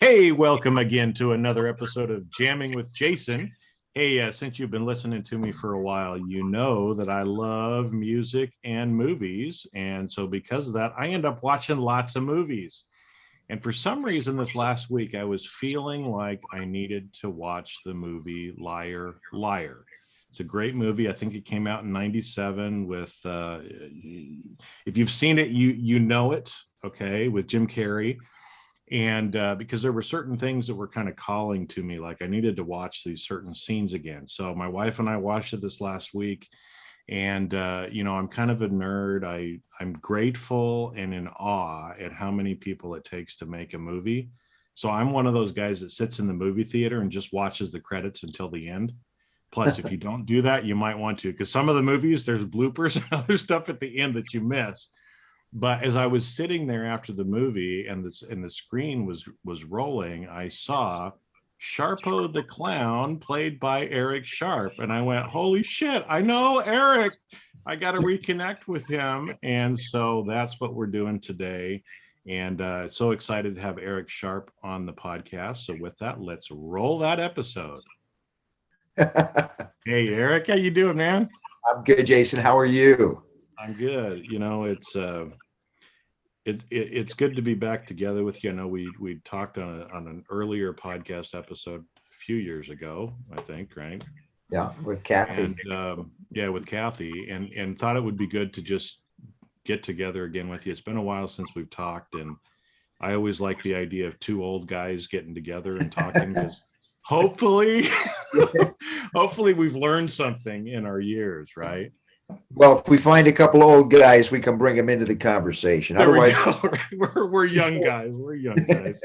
Hey, welcome again to another episode of Jamming with Jason. Hey, since you've been listening to me for a while, you know that I love music and movies. And so because of that, I end up watching lots of movies. And for some reason this last week, I was feeling like I needed to watch the movie Liar, Liar. It's a great movie. I think it came out in 97 with, if you've seen it, you know it, okay, with Jim Carrey. And because there were certain things that were kind of calling to me, like I needed to watch these certain scenes again. So my wife and I watched it this last week. And, I'm kind of a nerd. I'm grateful and in awe at how many people it takes to make a movie. So I'm one of those guys that sits in the movie theater and just watches the credits until the end. Plus, if you don't do that, you might want to, because some of the movies, there's bloopers and other stuff at the end that you miss. But as I was sitting there after the movie and the screen was rolling, I saw Sharpo the clown played by Eric Sharp. And I went, holy shit, I know Eric. I got to reconnect with him. And so that's what we're doing today. And so excited to have Eric Sharp on the podcast. So with that, let's roll that episode. Hey, Eric, how you doing, man? I'm good, Jason. How are you? I'm good. It's good to be back together with you. I know we talked on an earlier podcast episode a few years ago, I think, right? Yeah, with Kathy. And with Kathy, and thought it would be good to just get together again with you. It's been a while since we've talked, and I always like the idea of two old guys getting together and talking because hopefully we've learned something in our years, right? Well, if we find a couple of old guys, we can bring them into the conversation. Otherwise, we're young guys. We're young guys.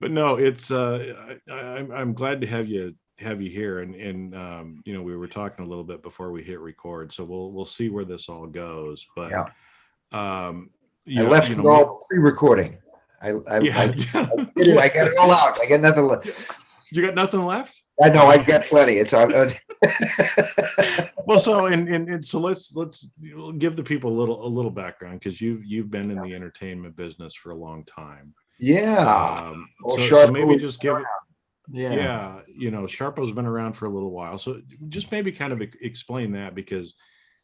But no, it's I'm glad to have you here, and we were talking a little bit before we hit record, so we'll see where this all goes. But yeah. I left it all pre-recording. I got it all out. I got nothing left. You got nothing left? I know. I got plenty. It's well, so and so let's give the people a little background, because you've been in the entertainment business for a long time. Yeah. So maybe just give it. Yeah. Sharpo's been around for a little while, so just maybe kind of explain that, because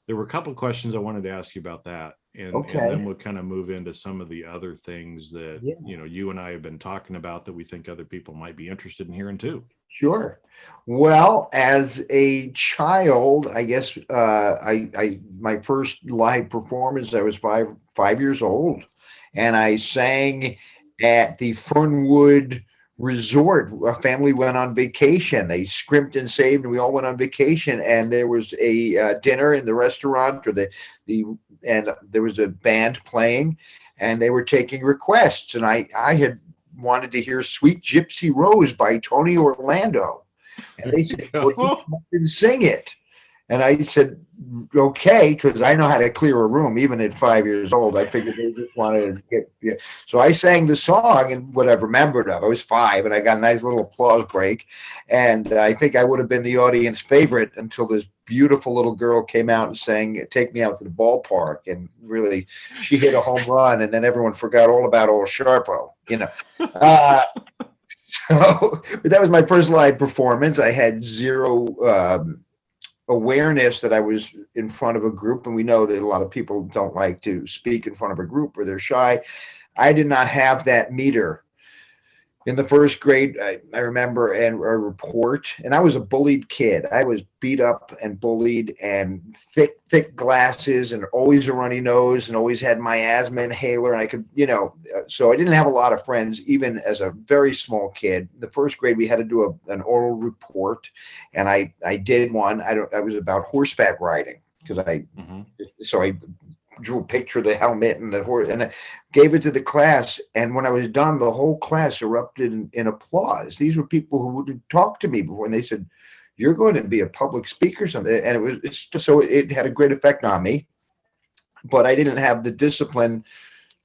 there were a couple of questions I wanted to ask you about that, and then we'll kind of move into some of the other things that you and I have been talking about that we think other people might be interested in hearing too. Sure. Well, as a child, I guess I my first live performance, I was five years old, and I sang at the Fernwood Resort. A family went on vacation. They scrimped and saved, and we all went on vacation. And there was a dinner in the restaurant, and there was a band playing, and they were taking requests. And I had wanted to hear Sweet Gypsy Rose by Tony Orlando. And they said, well, you come up and sing it. And I said, okay, because I know how to clear a room, even at 5 years old. I figured they just wanted to get, So I sang the song, and what I remembered of, I was 5, and I got a nice little applause break. And I think I would have been the audience favorite until this beautiful little girl came out and sang Take Me Out to the Ballpark. And really, she hit a home run, and then everyone forgot all about old Sharpo, So, but that was my first live performance. I had zero awareness that I was in front of a group, and we know that a lot of people don't like to speak in front of a group, or they're shy. I did not have that meter. In the first grade, I remember a report, and I was a bullied kid. I was beat up and bullied, and thick glasses, and always a runny nose, and always had my asthma inhaler. And I could, so I didn't have a lot of friends, even as a very small kid. In the first grade, we had to do an oral report, and I did one. I was about horseback riding, because I drew a picture of the helmet and the horse, and I gave it to the class. And when I was done, the whole class erupted in applause. These were people who wouldn't talk to me before, and they said, "You're going to be a public speaker someday." And it had a great effect on me. But I didn't have the discipline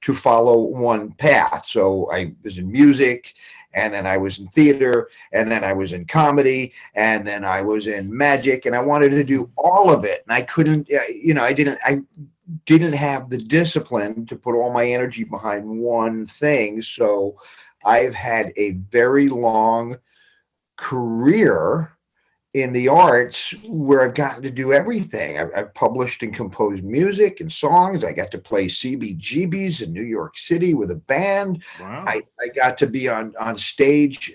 to follow one path. So I was in music, and then I was in theater, and then I was in comedy, and then I was in magic, and I wanted to do all of it. And I couldn't, didn't have the discipline to put all my energy behind one thing. So I've had a very long career in the arts where I've gotten to do everything. I've published and composed music and songs. I got to play CBGBs in New York City with a band. Wow. I got to be on stage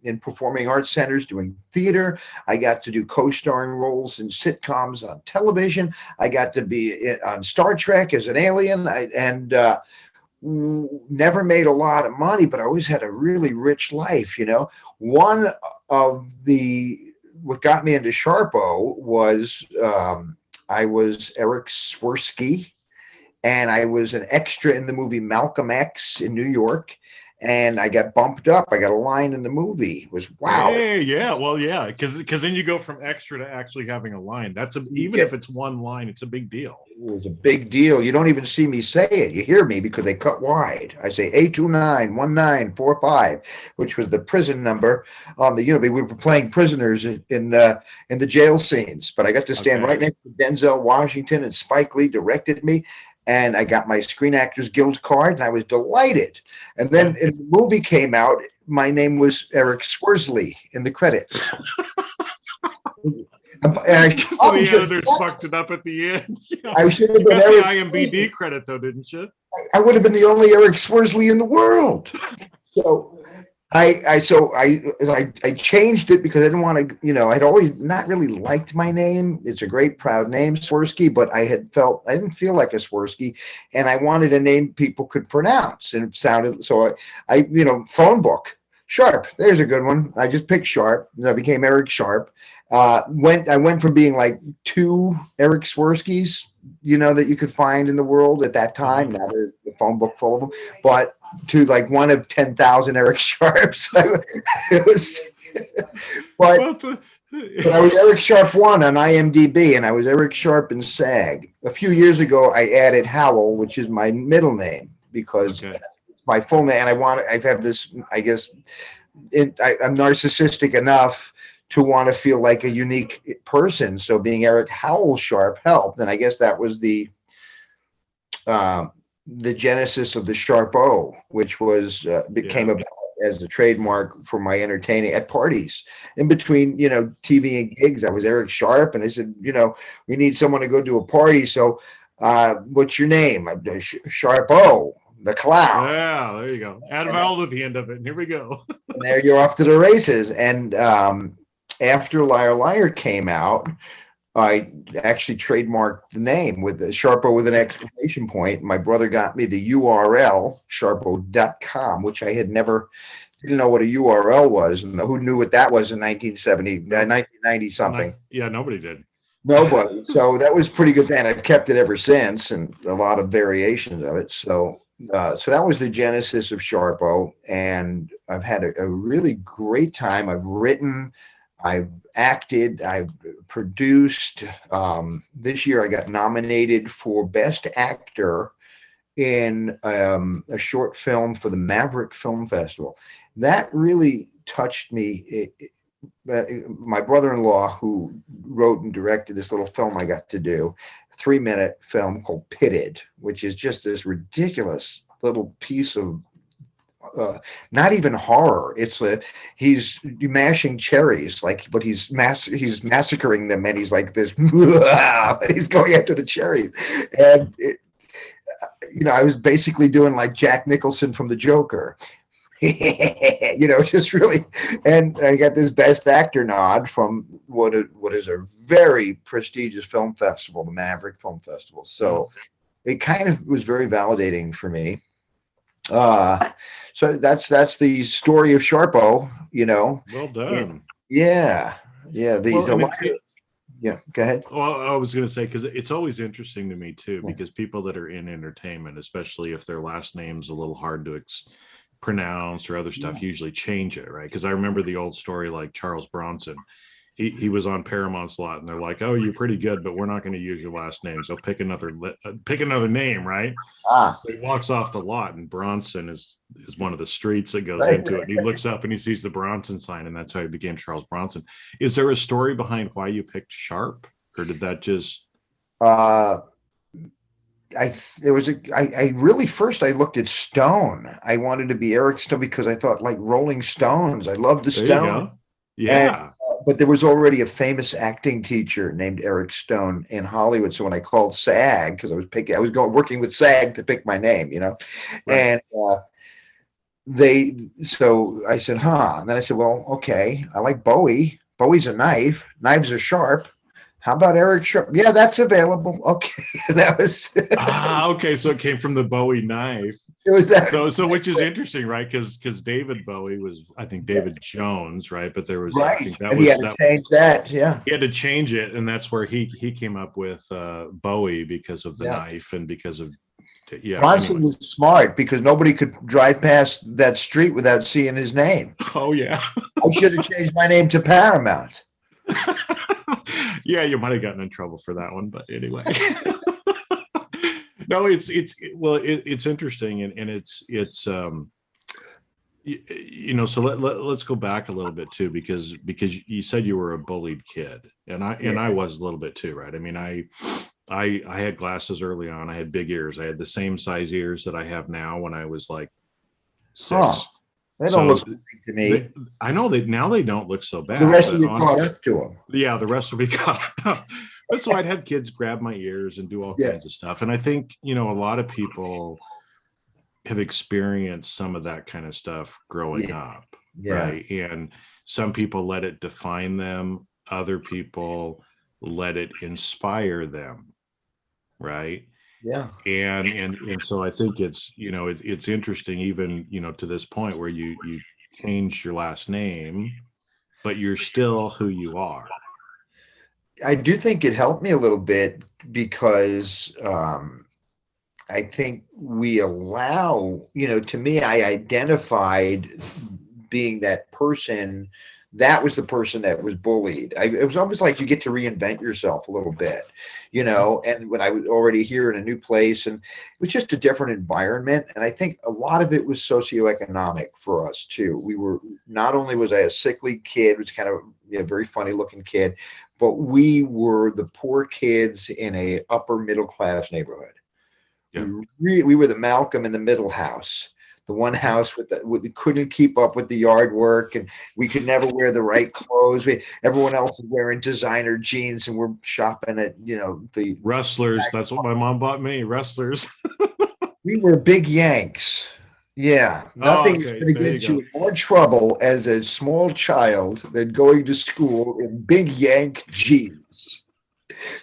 in performing arts centers doing theater. I got to do co-starring roles in sitcoms on television. I got to be on Star Trek as an alien. Never made a lot of money, but I always had a really rich life. One of what got me into Sharpo was I was Eric Swirsky, and I was an extra in the movie Malcolm X in New York, and I got bumped up. I got a line in the movie. It was wow. Hey, yeah, well, yeah, because then you go from extra to actually having a line. Even if it's one line, it's a big deal. It was a big deal. You don't even see me say it. You hear me because they cut wide. I say 829-1945, which was the prison number on the we were playing prisoners in the jail scenes. But I got to stand right next to Denzel Washington, and Spike Lee directed me. And I got my Screen Actors Guild card, and I was delighted. And then in the movie came out, my name was Eric Sworsley in the credits. So the editors fucked it up at the end. I should have been the IMDb credit, though, didn't you? I would have been the only Eric Sworsley in the world. So I changed it because I didn't want to, I'd always not really liked my name. It's a great, proud name, Swirsky, but I didn't feel like a Swirsky, and I wanted a name people could pronounce, and it sounded, so I phone book, Sharp, there's a good one. I just picked Sharp, and I became Eric Sharp. I went from being like 2 Eric Swirskys, that you could find in the world at that time. Now there's a phone book full of them, but to like one of 10,000 Eric Sharps. It was, but I was Eric Sharp 1 on IMDb, and I was Eric Sharp in SAG. A few years ago, I added Howell, which is my middle name, because it's my full name, and I have this, I guess, I'm narcissistic enough to want to feel like a unique person. So being Eric Howell Sharp helped, and I guess that was the genesis of the Sharpo, which was became about as the trademark for my entertaining at parties. In between, TV and gigs, I was Eric Sharp, and they said, we need someone to go to a party. So, what's your name? Sharpo, the clown. Yeah, there you go. Add vowel at the end of it. And here we go. And there you're off to the races. And after Liar Liar came out, I actually trademarked the name with the Sharpo with an exclamation point. My brother got me the URL, sharpo.com, which I had didn't know what a URL was. And who knew what that was in 1990 something? Yeah, nobody did. Nobody. So that was pretty good. And I've kept it ever since, and a lot of variations of it. So that was the genesis of Sharpo. And I've had a really great time. I've written, I've acted, I've produced. This year I got nominated for Best Actor in a short film for the Maverick Film Festival. That really touched me. My brother-in-law, who wrote and directed this little film I got to do, a 3-minute film called Pitted, which is just this ridiculous little piece of not even horror. It's he's mashing cherries, but he's massacring them, and he's like this, and he's going after the cherries. And I was basically doing like Jack Nicholson from The Joker. Just really, and I got this Best Actor nod from what is a very prestigious film festival, the Maverick Film Festival. So it kind of was very validating for me. So that's the story of Sharpo, Well done. Yeah. Yeah. Go ahead. Well, I was going to say, because it's always interesting to me too, because people that are in entertainment, especially if their last name's a little hard to pronounce or other stuff, usually change it, right? Because I remember the old story, like Charles Bronson. He was on Paramount's lot, and they're like, "Oh, you're pretty good, but we're not going to use your last name. So pick another name, right?" So he walks off the lot, and Bronson is one of the streets that goes into it. And he looks up and he sees the Bronson sign, and that's how he became Charles Bronson. Is there a story behind why you picked Sharp, or did that just? I really first I looked at Stone. I wanted to be Eric Stone because I thought like Rolling Stones. I loved the There you Stone. go. And Yeah. but there was already a famous acting teacher named Eric Stone in Hollywood. So when I called SAG, because I was working with SAG to pick my name, Right. and so I said, huh. And then I said, well, okay, I like Bowie. Bowie's a knife. Knives are sharp. How about Eric Sharp? Yeah, that's available. Okay. That was Okay. So it came from the Bowie knife. it was that So which is interesting, right? Because David Bowie was, I think, David Jones, right? But there was, I right. think that And he was had to change that. Yeah. he had to change it, and that's where he came up with Bowie because of the Yeah. knife and because of Bronson anyway. was smart because nobody could drive past that street without seeing his name. Oh yeah. I should have changed my name to Paramount. Yeah, you might have gotten in trouble for that one, but anyway. No, it's interesting, and it's so let's go back a little bit too, because you said you were a bullied kid, and I Yeah. was a little bit too, right? I mean, I had glasses early on. I had big ears. I had the same size ears that I have now when I was like Huh. 6. They don't So look big to me. I know that now they don't look so The bad, rest of but you caught up to them. yeah, the rest will be caught up. But so I'd have kids grab my ears and do all Yeah. kinds of stuff. And I think, a lot of people have experienced some of that kind of stuff growing Yeah. up, Yeah. right? And some people let it define them, other people let it inspire them, right? Yeah. And so I think it's interesting, even to this point where you change your last name, but you're still who you are. I do think it helped me a little bit because I think we allow, to me, I identified being that person. That was the person that was bullied. It was almost like you get to reinvent yourself a little bit, And when I was already here in a new place, and it was just a different environment. And I think a lot of it was socioeconomic for us too. We were not only was I a sickly kid, was kind of a very funny looking kid, but we were the poor kids in a upper middle class neighborhood. Yeah. We were the Malcolm in the Middle house, the one house with couldn't keep up with the yard work, and we could never wear the right clothes. Everyone else was wearing designer jeans, and we're shopping at the Wrestlers. That's what my mom bought me. Wrestlers. we were big Yanks. Yeah, Oh, nothing is okay. going to There you get you go. in more trouble as a small child than going to school in big Yank jeans.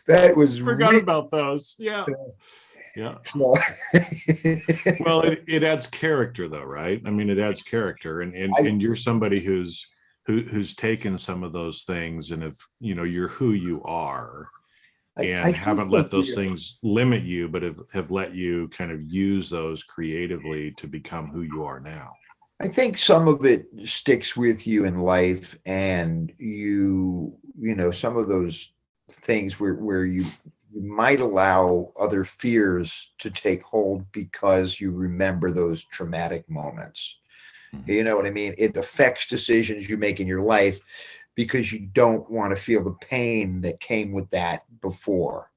That was Forgot really about those. Yeah. Yeah. small. Well, it adds character though, right? I mean, it adds character, and you're somebody who's taken some of those things, and if you're who you are, I and do haven't let think those things limit you, but have let you kind of use those creatively to become who you are now. I think some of it sticks with you in life, and some of those things where you might allow other fears to take hold because you remember those traumatic moments. Mhm. You know what I mean? It affects decisions you make in your life because you don't want to feel the pain that came with that before.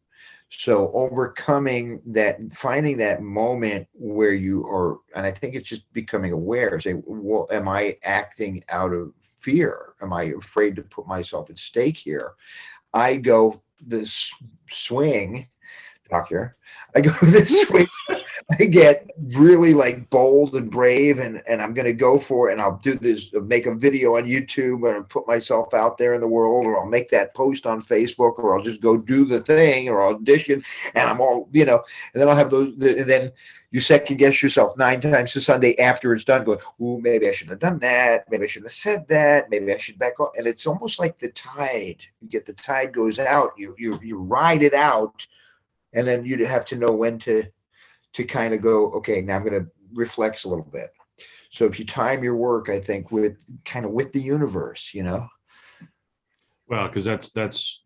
So overcoming that, finding that moment where you are, and I think it's just becoming aware, say, well, am I acting out of fear? Am I afraid to put myself at stake here? I go this swing, doctor. I go this swing. I get really like bold and brave, and I'm going to go for it. And'll do this, make a video on YouTube, and I'll put myself out there in the world, or I'll make that post on Facebook, or I'll just go do the thing, or audition, and I'm all, and then I'll have those, and then you second guess yourself 9 times to Sunday after it's done, going, "Ooh, maybe I should have done that. Maybe I shouldn't have said that. Maybe I should back off." And it's almost like the tide. You get the tide goes out. You ride it out, and then you have to know when to kind of go, okay, now I'm going to reflex a little bit. So if you time your work, I think with the universe, Well, because that's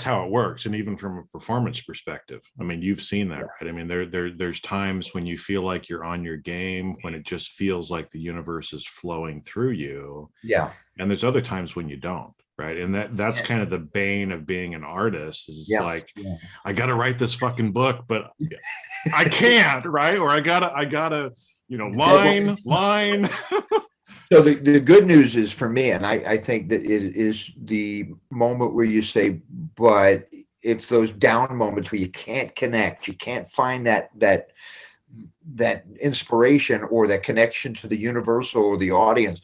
how it works, and even from a performance perspective, I mean, you've seen that, right? I mean, there's times when you feel like you're on your game, when it just feels like the universe is flowing through you, Yeah. and there's other times when you don't, right? And that's kind of the bane of being an artist, is it's Yeah. like, I gotta write this fucking book, but I can't, right? Or I gotta line. So the good news is for me, and I think that it is the moment where you say, but it's those down moments where you can't connect, you can't find that inspiration or that connection to the universal or the audience,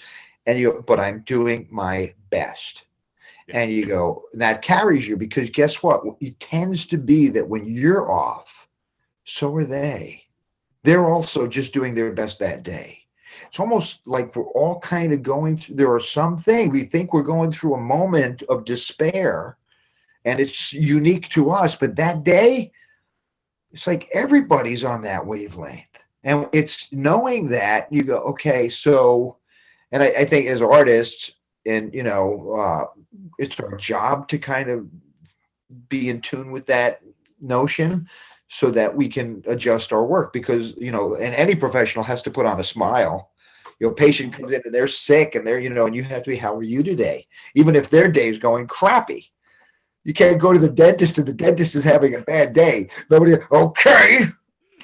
but I'm doing my best. Yeah. And you go, that carries you, because guess what? It tends to be that when you're off, so are they. They're also just doing their best that day. It's almost like we're all kind of going through, there are some things we think we're going through a moment of despair and it's unique to us, but that day, it's like everybody's on that wavelength. And it's knowing that you go, okay, so, and I think as artists, and it's our job to kind of be in tune with that notion so that we can adjust our work, because and any professional has to put on a smile. Patient comes in and they're sick and they're and you have to be, how are you today, even if their day is going crappy. You can't go to the dentist and the dentist is having a bad day. Nobody, okay,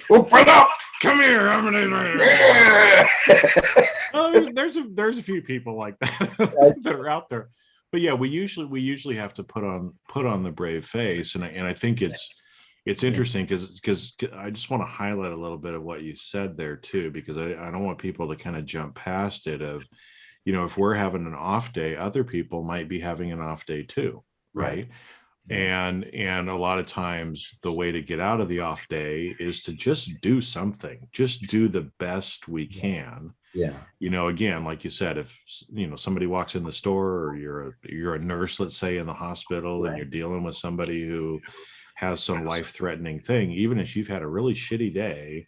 open up, come here, I'm gonna well, there's a few people like that that are out there, but yeah, we usually have to put on the brave face, and I think it's interesting because I just want to highlight a little bit of what you said there too, because I don't want people to kind of jump past it of, if we're having an off day, other people might be having an off day too, right? And a lot of times the way to get out of the off day is to just do something, just do the best we can. Again, like you said, if somebody walks in the store, or you're a nurse, let's say, in the hospital, and you're dealing with somebody who has some life-threatening thing, even if you've had a really shitty day,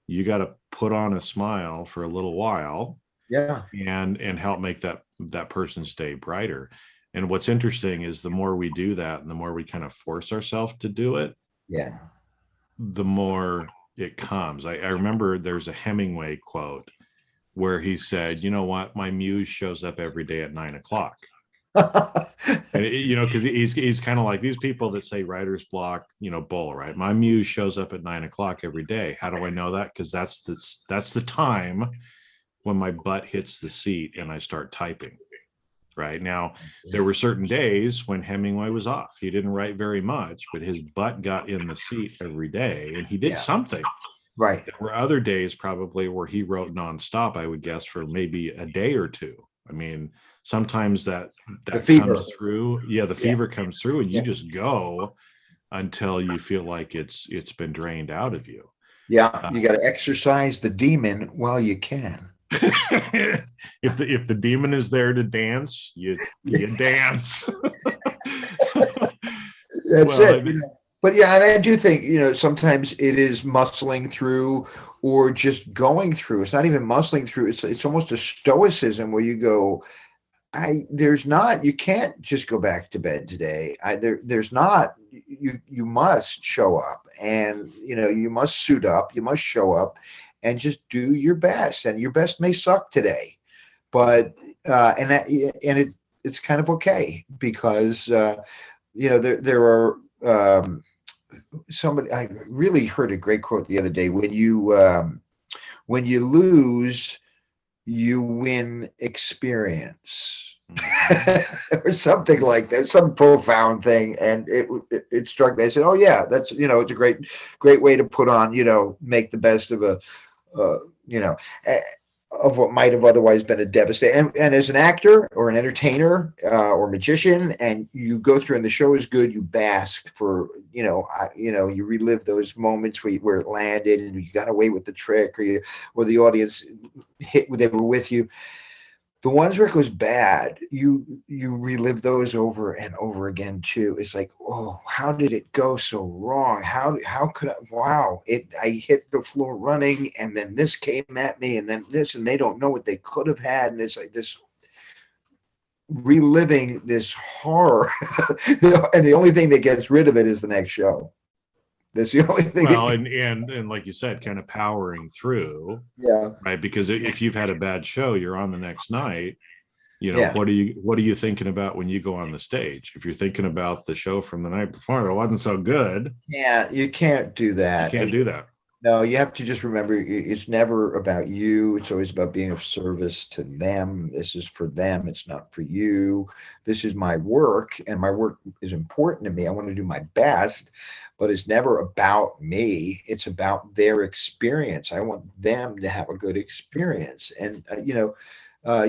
you got to put on a smile for a little while, and help make that person's day brighter. And what's interesting is the more we do that, and the more we kind of force ourselves to do it, the more it comes. I remember there's a Hemingway quote where he said, what, my muse shows up every day at 9:00. And because he's kind of like these people that say writer's block, bull, right? My muse shows up at 9:00 every day. How do I know that? Because that's the time when my butt hits the seat and I start typing. Right now, there were certain days when Hemingway was off. He didn't write very much, but his butt got in the seat every day, and he did something. Right. There were other days probably where he wrote nonstop, I would guess, for maybe a day or two. I mean, sometimes that comes through. Yeah, the fever comes through, and you just go until you feel like it's been drained out of you. Yeah, you got to exercise the demon while you can. if the demon is there to dance, you dance. That's it. But yeah, and I do think sometimes it is muscling through, or just going through. It's not even muscling through. It's almost a stoicism where you go, you can't just go back to bed today. There's not. You must show up, and you must suit up. You must show up, and just do your best. And your best may suck today, but it's kind of okay, because there are somebody, I really heard a great quote the other day: when you lose, you win experience. Or something like that, some profound thing, and it struck me. I said, "Oh yeah, that's it's a great way to put on make the best of of what might have otherwise been a devastating." And as an actor or an entertainer or magician, and you go through and the show is good, you bask for you relive those moments where it landed and you got away with the trick, or the audience they were with you. The ones where it goes bad, you relive those over and over again too. It's like, oh, how did it go so wrong? How could I? Wow, I hit the floor running, and then this came at me, and then this, and they don't know what they could have had, and it's like this reliving this horror, and the only thing that gets rid of it is the next show. That's the only thing. Well, and like you said, kind of powering through. Yeah. Right. Because if you've had a bad show, you're on the next night, Yeah. what are you thinking about when you go on the stage? If you're thinking about the show from the night before that wasn't so good, Yeah, you can't do you that. can't do that. No, you have to just remember it's never about you. It's always about being of service to them. This is for them. It's not for you. This is my work, and my work is important to me. I want to do my best, but it's never about me. It's about their experience. I want them to have a good experience. And,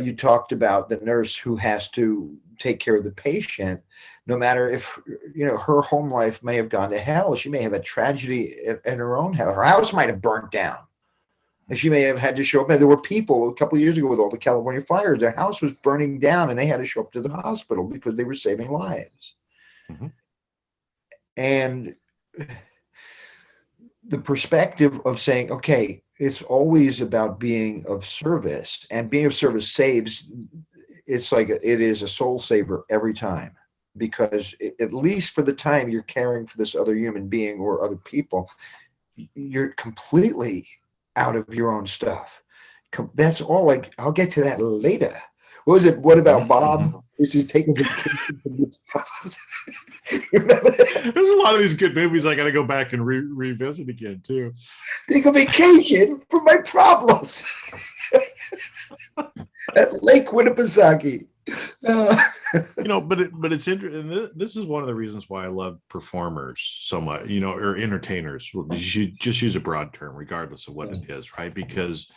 you talked about the nurse who has to take care of the patient, no matter if her home life may have gone to hell. She may have a tragedy in her own house. Her house might have burnt down, and she may have had to show up. And there were people a couple of years ago with all the California fires. Their house was burning down, and they had to show up to the hospital because they were saving lives. Mm-hmm. And the perspective of saying, okay, it's always about being of service, and being of service saves. It's like it is a soul saver every time, because at least for the time you're caring for this other human being or other people, you're completely out of your own stuff. That's all. Like, I'll get to that later. What was it? What about Bob? Is he taking vacation from his house? Remember that? There's a lot of these good movies I got to go back and revisit again too. Take a vacation from my problems at Lake Winnipesaukee. But it's interesting. This is one of the reasons why I love performers so much, or entertainers. You should just use a broad term, regardless of what it is, right? Because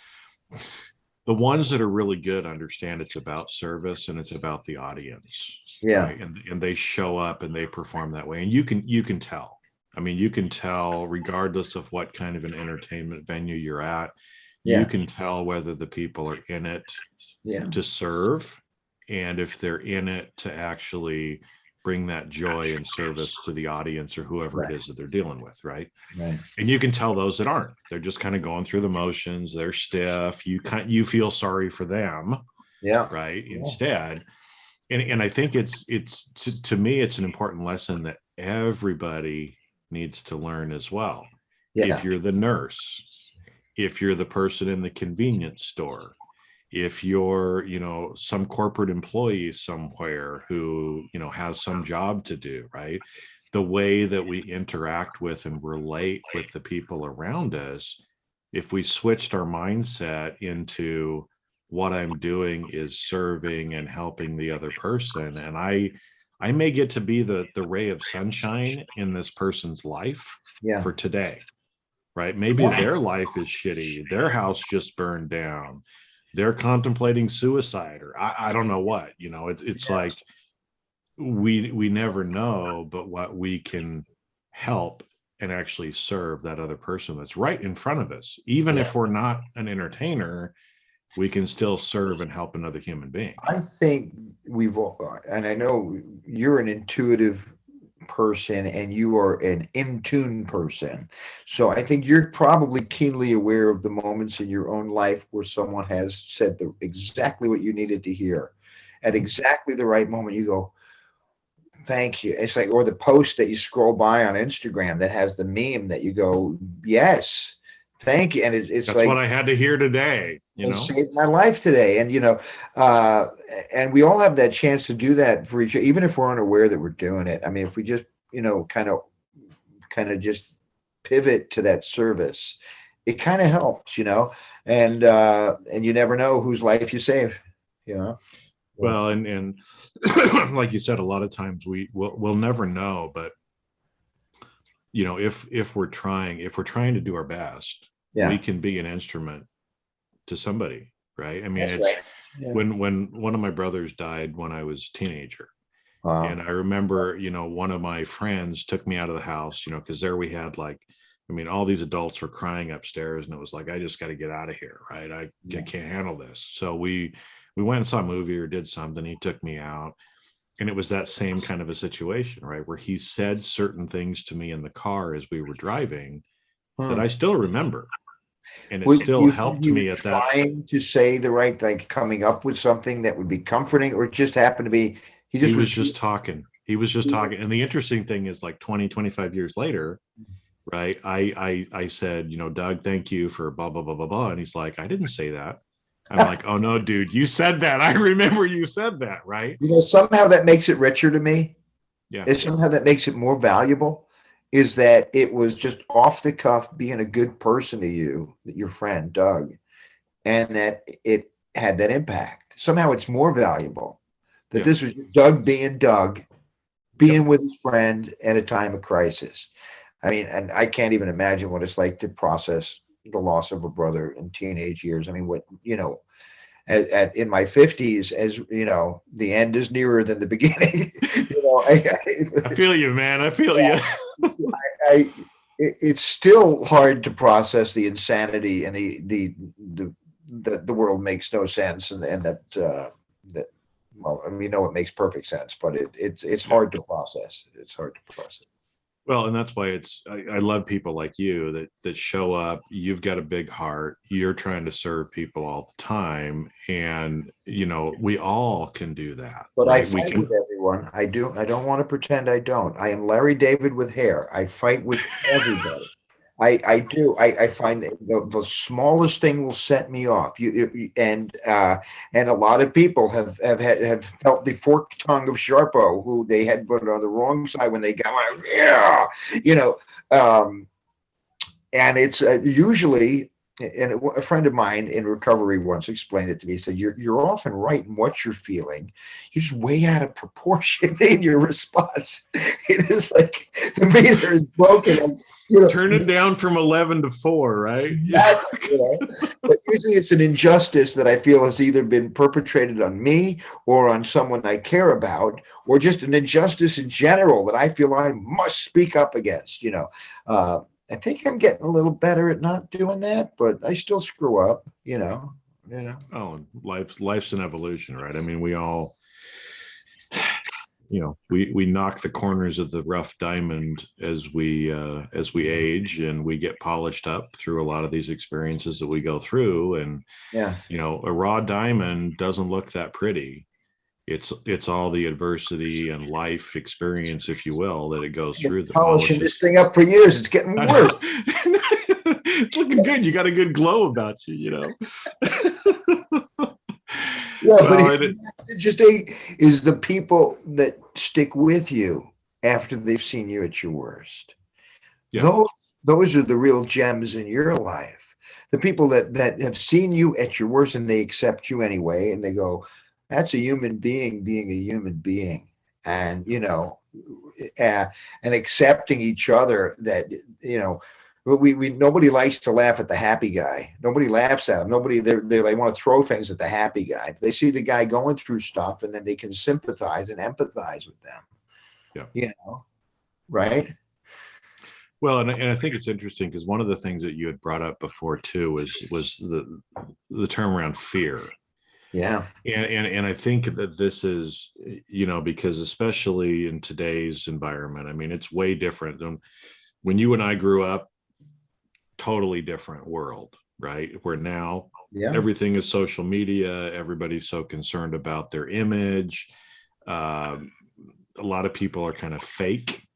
the ones that are really good understand it's about service and it's about the audience. Yeah. Right? And they show up and they perform that way. And you can tell. I mean, you can tell regardless of what kind of an entertainment venue you're at. Yeah. You can tell whether the people are in it to serve, and if they're in it to actually bring that joy and service to the audience or whoever it is that they're dealing with, right? And you can tell those that aren't. They're just kind of going through the motions. They're stiff. You feel sorry for them, right? Instead, and I think it's to me it's an important lesson that everybody needs to learn as well. If you're the nurse, if you're the person in the convenience store, if you're some corporate employee somewhere who has some job to do, right? The way that we interact with and relate with the people around us, if we switched our mindset into what I'm doing is serving and helping the other person, and I may get to be the ray of sunshine in this person's life for today, right? Maybe their life is shitty, their house just burned down, they're contemplating suicide, or I don't know what, it's like we never know, but what we can help and actually serve that other person that's right in front of us. Even if we're not an entertainer, we can still serve and help another human being. I think and I know you're an intuitive person and you are an in tune person. So I think you're probably keenly aware of the moments in your own life where someone has said exactly what you needed to hear at exactly the right moment. You go, thank you. It's like, or the post that you scroll by on Instagram that has the meme that you go, yes, thank you. And it's that's like, what I had to hear today. It saved my life today. And, and we all have that chance to do that for each other, even if we're unaware that we're doing it. I mean, if we just, kind of just pivot to that service, it kind of helps, and you never know whose life you save, Well, and like you said, a lot of times we'll never know, but if we're trying to do our best, we can be an instrument to somebody, right? I mean, when one of my brothers died when I was a teenager, and I remember, one of my friends took me out of the house, because there we had all these adults were crying upstairs, and it was like, I just got to get out of here, right? I can't handle this. So we went and saw a movie or did something. He took me out, and it was that same kind of a situation, right? Where he said certain things to me in the car as we were driving that I still remember. And it still helped me at that. Trying to say the right, coming up with something that would be comforting, or it just happened to be, he was just talking. He was just talking. And the interesting thing is 20, 25 years later, right? I said, Doug, thank you for blah, blah, blah, blah, blah. And he's like, I didn't say that. I'm like, oh no, dude, you said that. I remember you said that, right? Somehow that makes it richer to me. Yeah. It's somehow that makes it more valuable, is that it was just off the cuff being a good person to you, your friend Doug, and that it had that impact. Somehow it's more valuable that Yep. this was Doug Yep. being with his friend at a time of crisis. I mean, and I can't even imagine what it's like to process the loss of a brother in teenage years. I mean, what, in my 50s, as you know, the end is nearer than the beginning. I feel you, man. I feel you. It's still hard to process the insanity and the world makes no sense, and that well, I mean, it makes perfect sense, but it's Yeah. hard to process. It's hard to process. Well, and that's why I love people like you that show up. You've got a big heart. You're trying to serve people all the time. And, we all can do that, But I right? We fight can. with everyone. I do. I don't want to pretend I don't. I am Larry David with hair. I fight with everybody. I do. I find that the smallest thing will set me off. And a lot of people have felt the forked tongue of Sharpo, who they had put on the wrong side when they got yeah, you know. Um, and it's usually, and a friend of mine in recovery once explained it to me. He said, you're often right in what you're feeling. You're just way out of proportion in your response. It is like the meter is broken. And, turn it down from 11 to 4, right? exactly, But usually it's an injustice that I feel has either been perpetrated on me or on someone I care about, or just an injustice in general that I feel I must speak up against. I think I'm getting a little better at not doing that, but I still screw up. Oh, life's an evolution, right? I mean, we all, we knock the corners of the rough diamond as we age, and we get polished up through a lot of these experiences that we go through. And Yeah. a raw diamond doesn't look that pretty. It's all the adversity and life experience, if you will, that it goes through that Polishing this thing up for years. It's getting worse. It's looking good. You got a good glow about you. Yeah, well, but just is the people that stick with you after they've seen you at your worst. Yeah. Those are the real gems in your life. The people that have seen you at your worst and they accept you anyway, and they go, that's a human being being a human being. And, and accepting each other that, we nobody likes to laugh at the happy guy. Nobody laughs at him. Nobody they want to throw things at the happy guy. They see the guy going through stuff, and then they can sympathize and empathize with them. Yeah. Right? Well, and I think it's interesting because one of the things that you had brought up before too was the term around fear. Yeah. And I think that this is, because especially in today's environment, I mean, it's way different than when you and I grew up. Totally different world, right? Where now everything is social media. Everybody's so concerned about their image. A lot of people are kind of fake.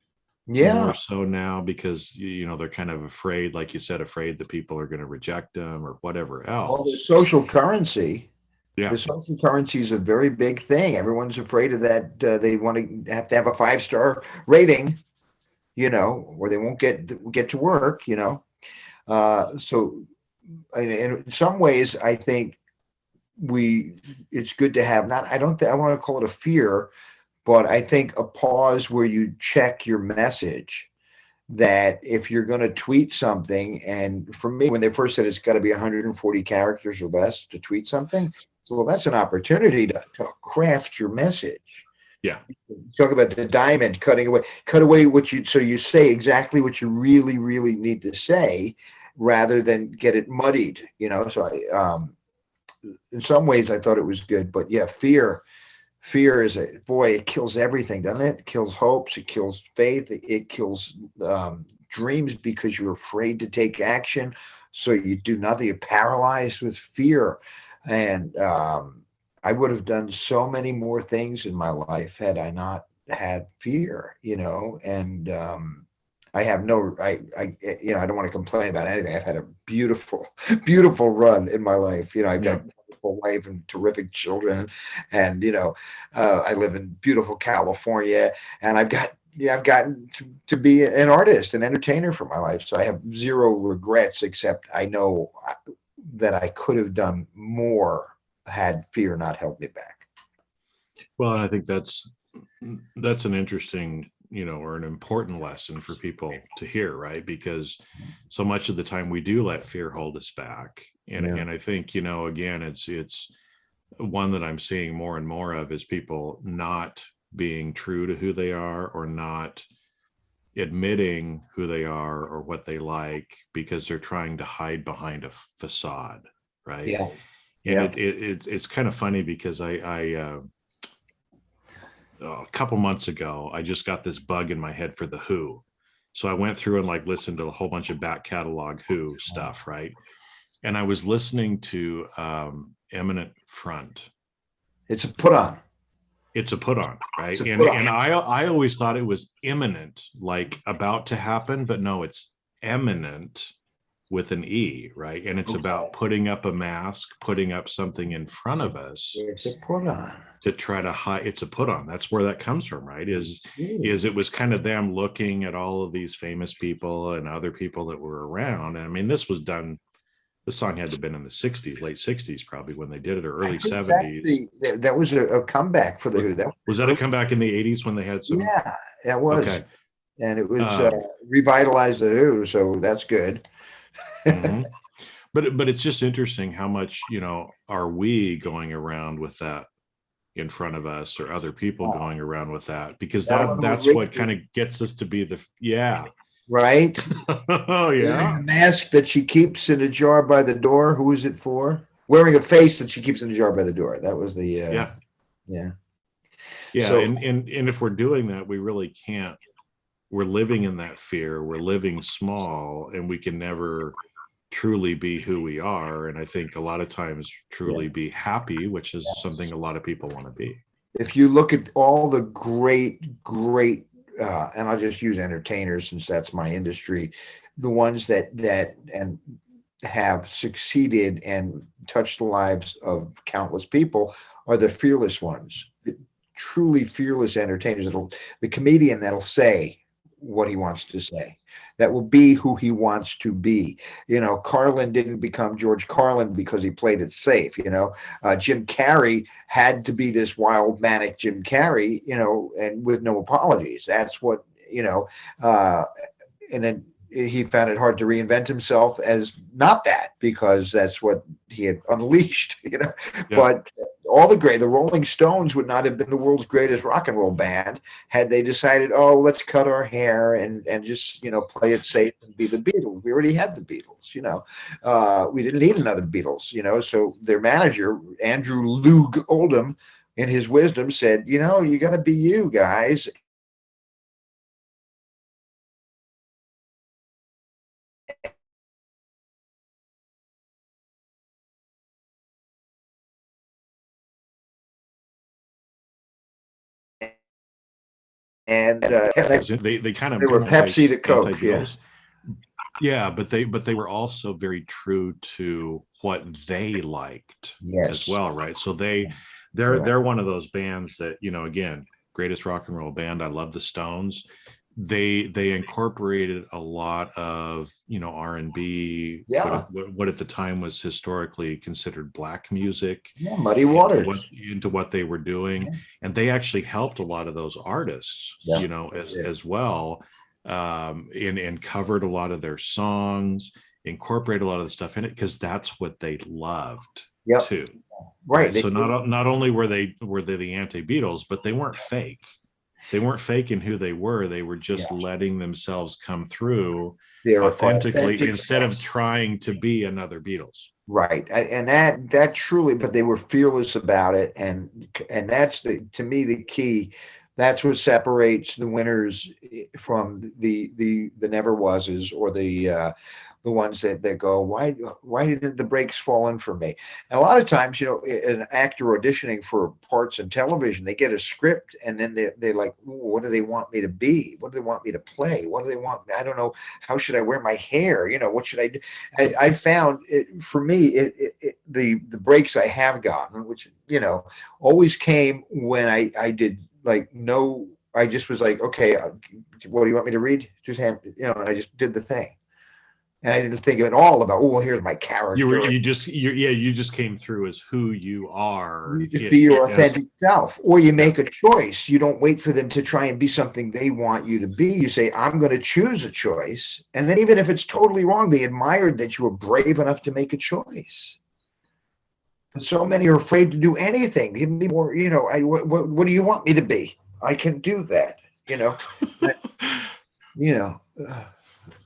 More so now because they're kind of afraid, like you said, afraid that people are going to reject them or whatever else. Well, the social currency. Yeah. The social currency is a very big thing. Everyone's afraid of that. They want to have a 5-star rating, or they won't get to work, So in some ways, I think it's good to have I want to call it a fear, but I think a pause where you check your message, that if you're going to tweet something, and for me, when they first said it's got to be 140 characters or less to tweet something, so well, that's an opportunity to craft your message. Yeah. Talk about the diamond, cut away so you say exactly what you really, really need to say, rather than get it muddied, So in some ways I thought it was good, but yeah, fear is it kills everything, doesn't it? It kills hopes, it kills faith, it kills dreams, because you're afraid to take action. So you do nothing, you're paralyzed with fear. And I would have done so many more things in my life had I not had fear, and I have I don't want to complain about anything. I've had a beautiful, beautiful run in my life. I've got wonderful wife and terrific children. And, I live in beautiful California, and I've gotten to be an artist, an entertainer for my life. So I have zero regrets, except I know that I could have done more had fear not held me back. Well, and I think that's an interesting, or an important lesson for people to hear, right? Because so much of the time we do let fear hold us back. And I think, again, it's one that I'm seeing more and more of is people not being true to who they are, or not admitting who they are or what they like, because they're trying to hide behind a facade, right? Yeah. And it's kind of funny because I a couple months ago, I just got this bug in my head for the Who. So I went through and listened to a whole bunch of back catalog Who stuff, right? And I was listening to Eminent Front. It's a put on. It's a put on, right? And I always thought it was imminent, like about to happen, but no, it's eminent with an E, right? And it's about putting up a mask, putting up something in front of us. It's a put on. To try to hide. It's a put on. That's where that comes from, right? Is it was kind of them looking at all of these famous people and other people that were around. And I mean, this song had to have been in the 60s, late 60s, probably, when they did it, or early 70s. That was a comeback for the Who. Was that a comeback in the 80s when they had some? Yeah, it was. Okay. And it was revitalized the Who, so that's good. Mm-hmm. But it's just interesting how much, are we going around with that in front of us, or other people going around with that, because that's what kind of gets us to be right. Oh yeah. A mask that she keeps in a jar by the door. Who is it for? Wearing a face that she keeps in a jar by the door. That was the yeah. So, and if we're doing that, we really can't. We're living in that fear. We're living small, and we can never truly be who we are. And I think a lot of times truly be happy, which is something a lot of people want to be. If you look at all the great and I'll just use entertainers since that's my industry, the ones that and have succeeded and touched the lives of countless people are the fearless ones, the truly fearless entertainers. The comedian that'll say what he wants to say, that will be who he wants to be. Carlin didn't become George Carlin because he played it safe. Jim Carrey had to be this wild, manic Jim Carrey, and with no apologies. That's what, and then he found it hard to reinvent himself as not that, because that's what he had unleashed, But the Rolling Stones would not have been the world's greatest rock and roll band had they decided, let's cut our hair and just, play it safe and be the Beatles. We already had the Beatles, we didn't need another Beatles, so their manager, Andrew Loog Oldham, in his wisdom said, you got to be you guys. And they kind of were Pepsi to Coke, but they were also very true to what they liked as well, right? So they're one of those bands that, again, greatest rock and roll band. I love the Stones. They incorporated a lot of R&B, what at the time was historically considered black music, Muddy Waters, into what they were doing, and they actually helped a lot of those artists, as well, and covered a lot of their songs, incorporated a lot of the stuff in it, because that's what they loved too. Right. So not only were they the anti-Beatles, but they weren't fake. They weren't faking who they were. They were just letting themselves come through authentically instead of trying to be another Beatles. Right. And that truly, but they were fearless about it. And that's to me, the key. That's what separates the winners from the never wases, or the ones that go, why didn't the brakes fall in for me? And a lot of times, an actor auditioning for parts in television, they get a script and then they're like, what do they want me to be? What do they want me to play? What do they want? I don't know. How should I wear my hair? What should I do? I found it for me, the breaks I have gotten, which, always came when I did like, no, I just was like, okay, what do you want me to read? Just and I just did the thing. And I didn't think at all about, oh, well, here's my character. You just came through as who you are. You just be your authentic self, or you make a choice. You don't wait for them to try and be something they want you to be. You say, I'm going to choose a choice. And then even if it's totally wrong, they admired that you were brave enough to make a choice. But so many are afraid to do anything. Give me more, what do you want me to be? I can do that,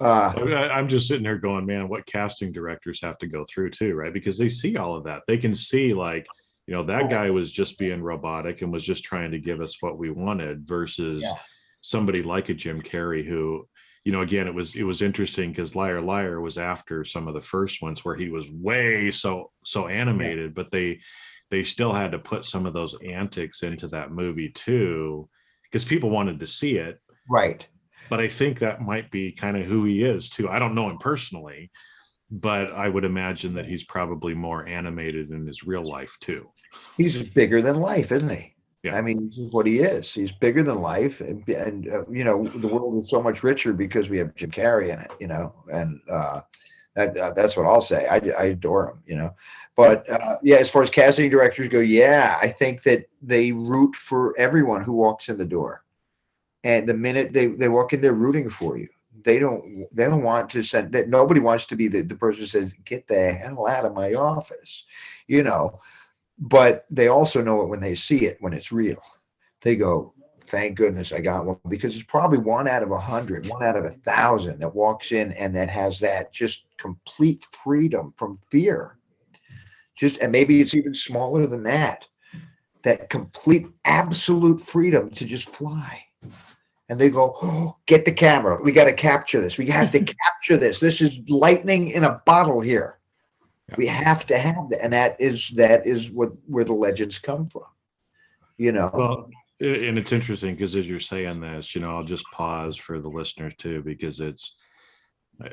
I'm just sitting there going, man, what casting directors have to go through too, right? Because they see all of that. They can see like, that guy was just being robotic and was just trying to give us what we wanted versus somebody like a Jim Carrey who, again, it was interesting because Liar Liar was after some of the first ones where he was way so animated, but they still had to put some of those antics into that movie too, because people wanted to see it. Right. But I think that might be kind of who he is too. I don't know him personally, but I would imagine that he's probably more animated in his real life too. He's bigger than life, isn't he? Yeah. I mean, this is what he is. He's bigger than life. And the world is so much richer because we have Jim Carrey in it, and that's what I'll say. I adore him, But as far as casting directors go, I think that they root for everyone who walks in the door. And the minute they walk in, they're rooting for you. They don't want to send that. Nobody wants to be the person who says, get the hell out of my office, but they also know it when they see it, when it's real. They go, thank goodness I got one, because it's probably 1 out of 100, 1 out of 1,000 that walks in and that has that just complete freedom from fear. And maybe it's even smaller than that complete absolute freedom to just fly. And they go, oh, get the camera. We got to capture this. We have to capture this. This is lightning in a bottle here. Yeah. We have to have that. And that is where the legends come from, Well, and it's interesting because as you're saying this, I'll just pause for the listeners too, because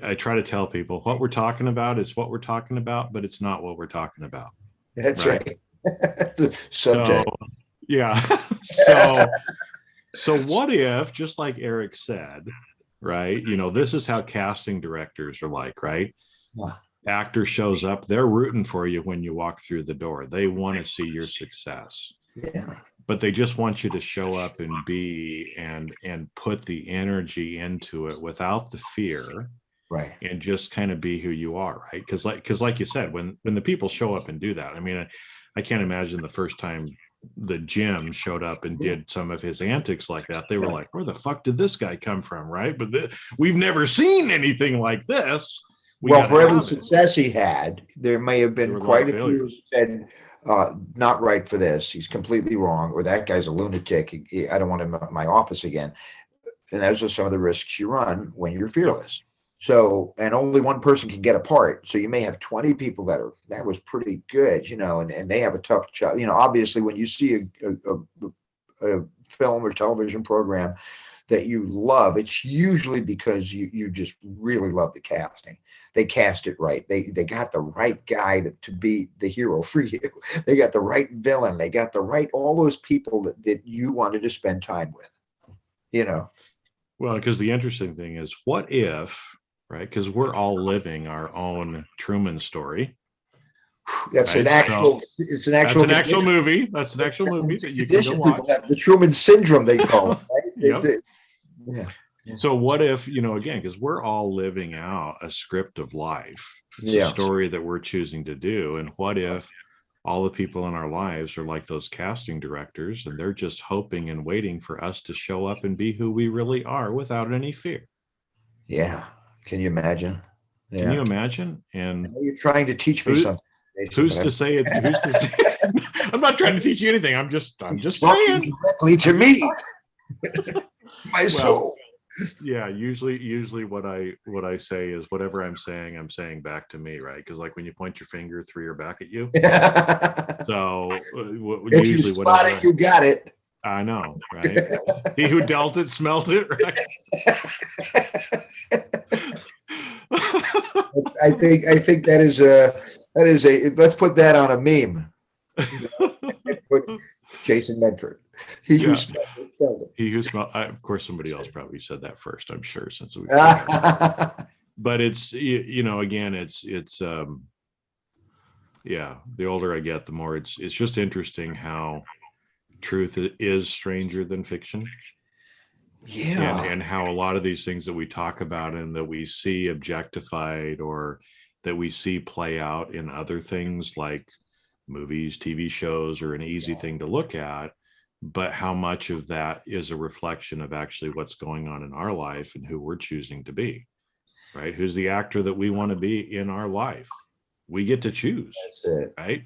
I try to tell people what we're talking about is what we're talking about, but it's not what we're talking about. That's right. Subject. So what if, just like Eric said, right? This is how casting directors are like, right? Yeah. Actor shows up, they're rooting for you when you walk through the door. They want to see your success. Yeah. But they just want you to show up and be and put the energy into it without the fear. Right. And just kind of be who you are, right? Because like you said, when the people show up and do that, I mean, I can't imagine the first time the Jim showed up and did some of his antics like that. They were like, where the fuck did this guy come from? Right. But we've never seen anything like this. For every success he had, there may have been quite a few who said, not right for this. He's completely wrong. Or that guy's a lunatic. I don't want him in my office again. And those are some of the risks you run when you're fearless. So, and only one person can get a part. So you may have 20 people that was pretty good, and they have a tough job. Obviously when you see a film or television program that you love, it's usually because you just really love the casting. They cast it right. They got the right guy to be the hero for you. They got the right villain. They got all those people that you wanted to spend time with, Well, because the interesting thing is, what if, right? Because we're all living our own Truman story. That's right? It's an actual movie. That's an actual movie that you can go watch. The Truman Syndrome, they call it. Right? Yeah. So what if, again, because we're all living out a script of life. It's a story that we're choosing to do. And what if all the people in our lives are like those casting directors and they're just hoping and waiting for us to show up and be who we really are without any fear? Yeah. Can you imagine? Yeah. Can you imagine? And you're trying to teach me something. Who's to say it? Who's to say? I'm not trying to teach you anything. I'm just saying directly to me. My soul. Yeah, usually what I say is whatever I'm saying back to me, right? Because like when you point your finger through your back at you. So if you spot it, you got it. I know, right? He who dealt it smelt it, right? I think that is That is let's put that on a meme. You know, put Jason Medford. He who Yeah. smelled it, killed He who smell. Of course, somebody else probably said that first. I'm sure since we. it. But it's again, yeah. The older I get, the more it's just interesting how truth is stranger than fiction, Yeah. and how a lot of these things that we talk about and that we see objectified or that we see play out in other things like movies, TV shows are an easy thing to look at, but how much of that is a reflection of actually what's going on in our life and who we're choosing to be, right? Who's the actor that we want to be in our life? We get to choose, That's it. right?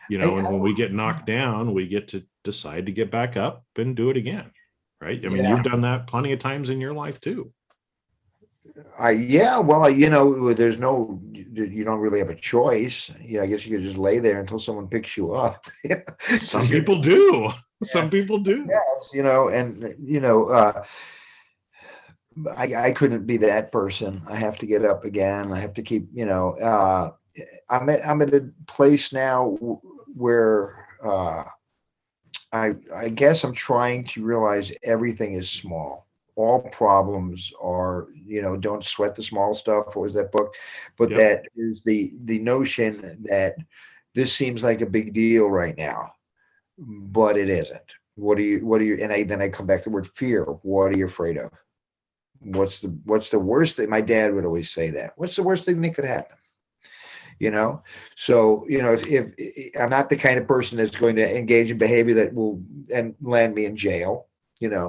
Yeah. And when we get knocked down, we get to decide to get back up and do it again, right? I mean, Yeah. you've done that plenty of times in your life too. Yeah, well, there's you don't really have a choice. I guess you could just lay there until someone picks you up. Some people do. Some people do. Yes, and I couldn't be that person. I have to get up again. I have to keep, I'm at a place now where I guess I'm trying to realize everything is small. All problems are, don't sweat the small stuff. What was that book? But Yep. that is the notion that this seems like a big deal right now, but it isn't. What do you, then I come back to the word fear. What are you afraid of? What's the worst thing? My dad would always say that. What's the worst thing that could happen? So if I'm not the kind of person that's going to engage in behavior that will and land me in jail,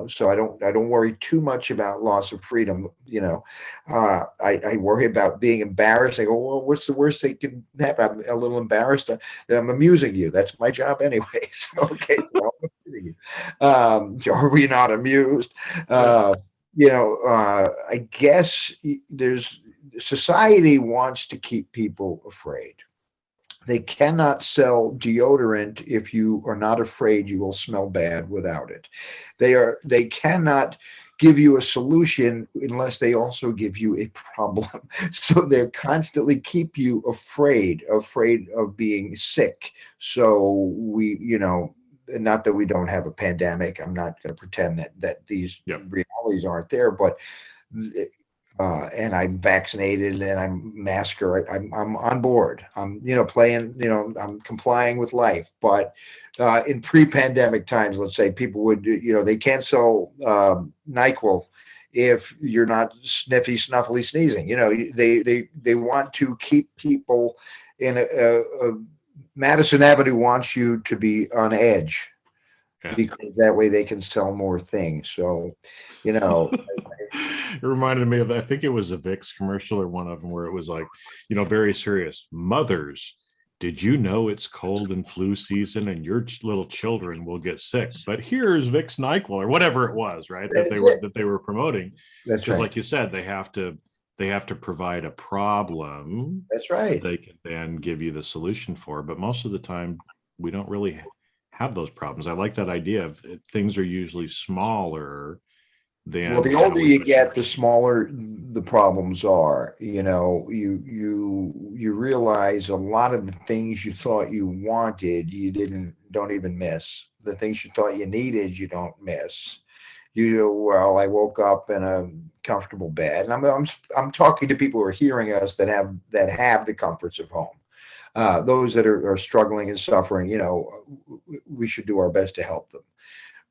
so I don't worry too much about loss of freedom. I worry about being embarrassed. I go, well, what's the worst that can happen? I'm a little embarrassed that I'm amusing you. That's my job anyway. So okay, so I'm amusing you. Are we not amused? Yeah. I guess there's society wants to keep people afraid. They cannot sell deodorant if you are not afraid you will smell bad without it. They cannot give you a solution unless they also give you a problem. So they constantly keep you afraid of being sick. So not that we don't have a pandemic. I'm not going to pretend that these Yep. realities aren't there, but and I'm vaccinated and I'm masker. I'm on board. I'm playing. I'm complying with life. But in pre-pandemic times, let's say people would they can't sell Nyquil if you're not sniffy, snuffly, sneezing. They want to keep people in a Madison Avenue wants you to be on edge Yeah. because that way they can sell more things. So, It reminded me of, I think it was a Vicks commercial or one of them where it was like, very serious. Mothers, did you know it's cold and flu season and your little children will get sick? But here's Vicks NyQuil or whatever it was, right? That they were promoting. That's Because right. like you said, they have to provide a problem. That's right. They can then give you the solution for. But most of the time, we don't really have those problems. I like that idea of things are usually smaller than Well, the how older we you perceive. get, the smaller the problems are. You realize a lot of the things you thought you wanted, you don't even miss. The things you thought you needed, you don't miss. Well, I woke up in a comfortable bed, and I'm talking to people who are hearing us that have the comforts of home. Those that are struggling and suffering, we should do our best to help them.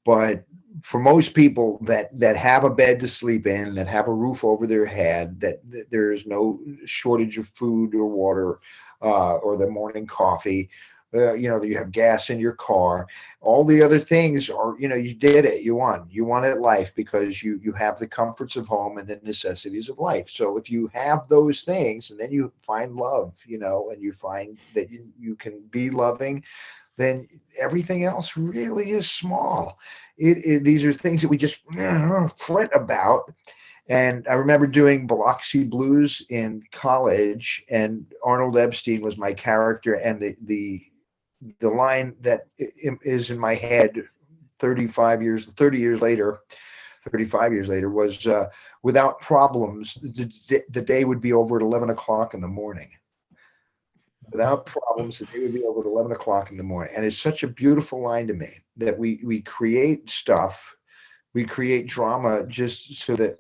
But for most people that have a bed to sleep in, that have a roof over their head, that there is no shortage of food or water, or the morning coffee, that you have gas in your car, all the other things are, you did it, you wanted life because you have the comforts of home and the necessities of life. So if you have those things and then you find love, and you find that you can be loving, then everything else really is small. These are things that we just fret about. And I remember doing Biloxi Blues in college, and Arnold Epstein was my character, and the line that is in my head 35 years later was, without problems, the day would be over at 11 o'clock in the morning. without problems. The day would be over at 11 o'clock in the morning. And it's such a beautiful line to me that we create stuff, we create drama just so that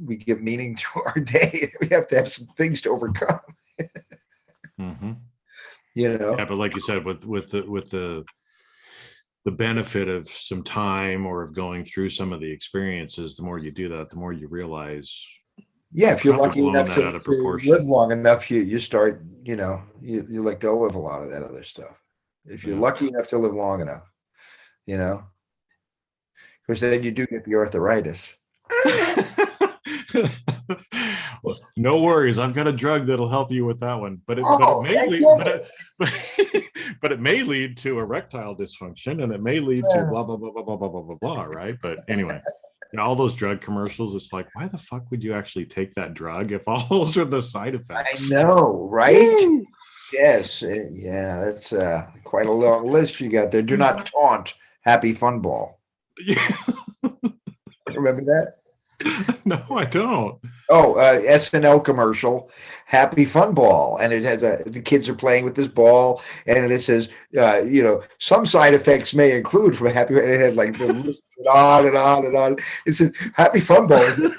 we give meaning to our day. We have to have some things to overcome. Mm-hmm. You know? Yeah, but like you said, with the benefit of some time or of going through some of the experiences, the more you do that, the more you realize. Yeah, if you're lucky enough that out of to proportion. live long enough, you start, you know, you let go of a lot of that other stuff. If you're lucky enough to live long enough, you know, because then you do get the arthritis. No worries, I've got a drug that'll help you with that one. But it may lead to erectile dysfunction, and it may lead to blah blah blah blah blah blah blah blah blah. Right? But anyway, you know, all those drug commercials. It's like, why the fuck would you actually take that drug if all those are the side effects? I know, right? Woo! Yes, yeah, that's quite a long list you got there. Do not taunt. Happy Fun Ball. Yeah. Remember that? No, I don't. Oh, SNL commercial, Happy Fun Ball, and it has the kids are playing with this ball, and it says, you know, some side effects may include from Happy. And it had like the list on and on and on. It said Happy Fun Ball is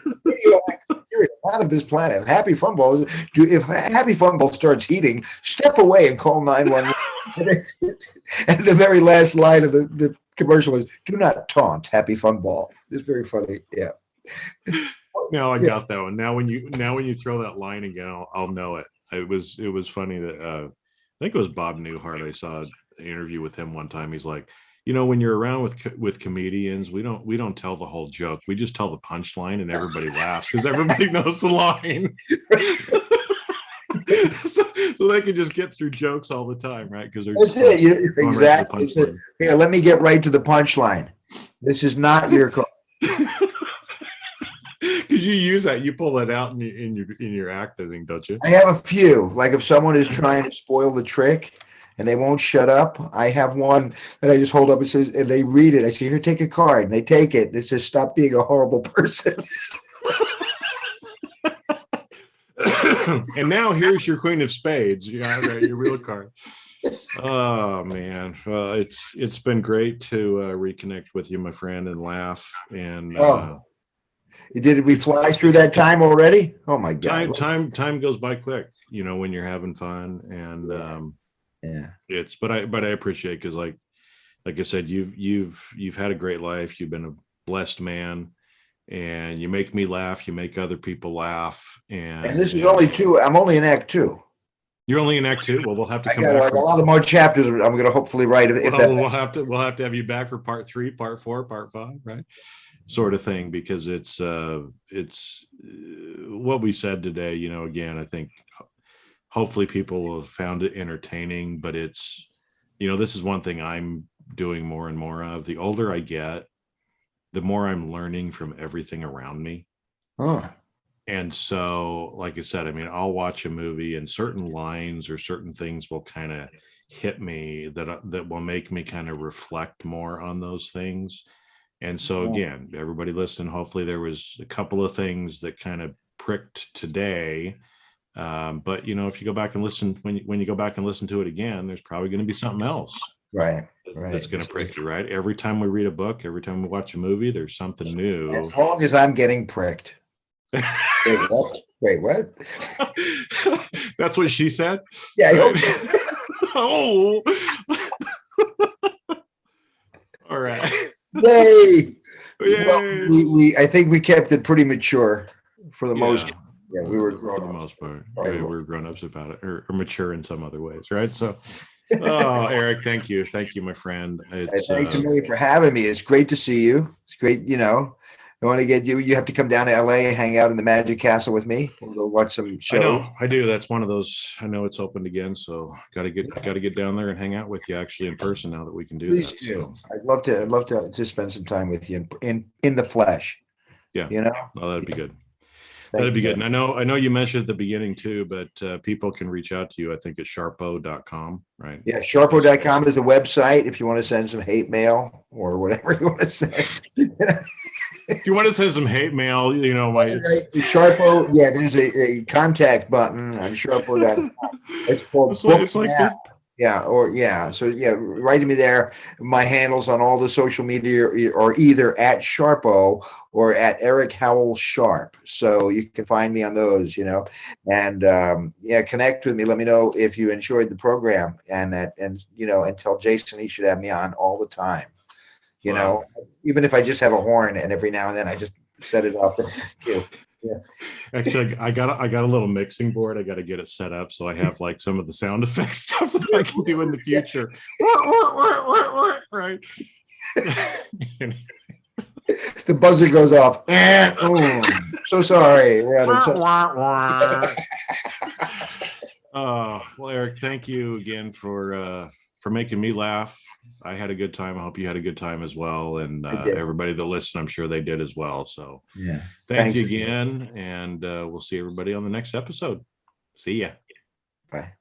out of this planet. Happy Fun Ball is, if Happy Fun Ball starts heating, step away and call 911. And the very last line of the commercial was, "Do not taunt Happy Fun Ball." It's very funny. Yeah. No, I got that one. Now when you throw that line again, I'll know it. It was funny that I think it was Bob Newhart. I saw an interview with him one time. He's like, you know, when you're around with comedians, we don't tell the whole joke. We just tell the punchline, and everybody laughs because everybody knows the line. so they can just get through jokes all the time, right? Because that's it. Exactly. Right, here, let me get right to the punchline. This is not your call. Because you use that, you pull that out in your acting, don't you? I have a few. Like if someone is trying to spoil the trick and they won't shut up, I have one that I just hold up and says, and they read it. I say, "Here, take a card," and they take it. And it says, "Stop being a horrible person." And now here's your Queen of Spades. Yeah, your real card. Oh man, it's been great to reconnect with you, my friend, and laugh. And did we fly through that time already? Oh my God! Time goes by quick, you know, when you're having fun. And it's but I appreciate, because like I said, you've had a great life. You've been a blessed man. And you make me laugh. You make other people laugh. And this is only two. I'm only in Act 2. You're only in Act 2. Well, we'll have to come back. Like a lot of more chapters. I'm going to hopefully write. We'll have to have you back for Part 3, Part 4, Part 5, right? Sort of thing, because it's what we said today. You know, again, I think hopefully people will have found it entertaining. But it's, you know, this is one thing I'm doing more and more of. The older I get, the more I'm learning from everything around me. Oh. And so, like I said, I mean, I'll watch a movie and certain lines or certain things will kind of hit me that will make me kind of reflect more on those things. And so again, everybody listening, hopefully there was a couple of things that kind of pricked today. But you know, if you go back and listen, when you go back and listen to it again, there's probably going to be something else. Right. That's going to prick you, right? Every time we read a book, every time we watch a movie, there's something new. As long as I'm getting pricked. Wait, what? That's what she said? Yeah. Right? Oh. All right. Yay. Yay. Well, I think we kept it pretty mature for the most part. Yeah, we were grown for the ups. most part. We were grown-ups about it, or mature in some other ways, right? So Eric, thank you, my friend. Thanks a million for having me. It's great to see you. It's great, you know. I want to get you. You have to come down to LA and hang out in the Magic Castle with me. We'll go watch some shows. I know, I do. That's one of those. I know it's opened again, so got to get down there and hang out with you actually in person now that we can do Please that. do. So. I'd love to spend some time with you in the flesh. Yeah, you know. Oh, that'd be good. That'd be good. And I know you mentioned at the beginning too, but people can reach out to you, I think, at Sharpo.com, right? Yeah, Sharpo.com is the website if you want to send some hate mail or whatever you want to say. If you want to send some hate mail, Sharpo, yeah, there's a contact button on Sharpo. It's called it's like the, yeah, so yeah, write to me there. My handles on all the social media are either at Sharpo or at Eric Howell Sharp. So you can find me on those, and yeah, connect with me. Let me know if you enjoyed the program, and tell Jason he should have me on all the time. Wow. Even if I just have a horn and every now and then I just set it up. Yeah. Actually, I got a little mixing board. I got to get it set up so I have like some of the sound effects stuff that I can do in the future. Right. The buzzer goes off. So sorry. We're out of time. Well, Eric, thank you again for making me laugh. I had a good time. I hope you had a good time as well. And everybody that listened, I'm sure they did as well. So yeah, thank you again. And we'll see everybody on the next episode. See ya. Bye.